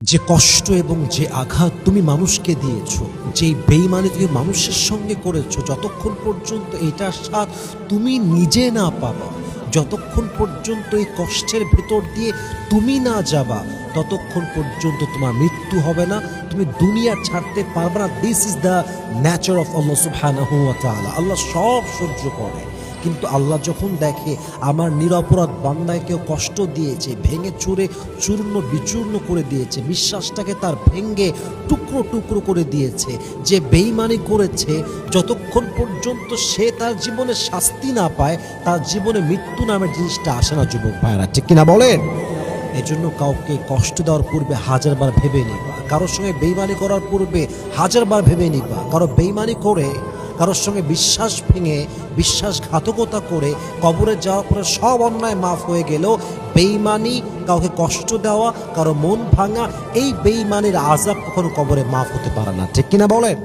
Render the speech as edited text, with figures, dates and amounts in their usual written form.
যে কষ্ট এবং যে আঘাত তুমি মানুষকে দিয়েছো, যেই বেঈমানি তুমি মানুষের সঙ্গে করেছো, যতক্ষণ পর্যন্ত এইটার স্বাদ তুমি নিজে না পাবা, যতক্ষণ পর্যন্ত এই কষ্টের ভেতর দিয়ে তুমি না যাবা, ততক্ষণ পর্যন্ত তোমার মৃত্যু হবে না, তুমি দুনিয়া ছাড়তে পারবে না। This is the nature of Allah সুবহানাহু ওয়া তাআলা। আল্লাহ সব সহ্য করে, কিন্তু আল্লাহ যখন দেখে আমার নিরপরাধ বান্দায় কেউ কষ্ট দিয়েছে, ভেঙে চুরে চূর্ণ বিচূর্ণ করে দিয়েছে, বিশ্বাসটাকে তার ভেঙে টুকরো টুকরো করে দিয়েছে, যে বেঈমানি করেছে, যতক্ষণ পর্যন্ত সে তার জীবনে শাস্তি না পায়, তার জীবনে মৃত্যু নামের জিনিসটা আসে না। যুবক ভাইরা, ঠিক কিনা বলেন? এজন্য কাউকে কষ্ট দেওয়ার পূর্বে হাজারবার ভেবে নিবা, কারোর সঙ্গে বেঈমানি করার পূর্বে হাজারবার ভেবে নিবা। কারো বেঈমানি করে, কারোর সঙ্গে বিশ্বাস ভেঙে, বিশ্বাসঘাতকতা করে কবরে যাওয়ার পরে সব অন্যায় মাফ হয়ে গেলেও বেঈমানি, কাউকে কষ্ট দেওয়া, কারো মন ভাঙা, এই বেঈমানির আযাব কখনো কবরে মাফ হতে পারে না। ঠিক কিনা বলেন?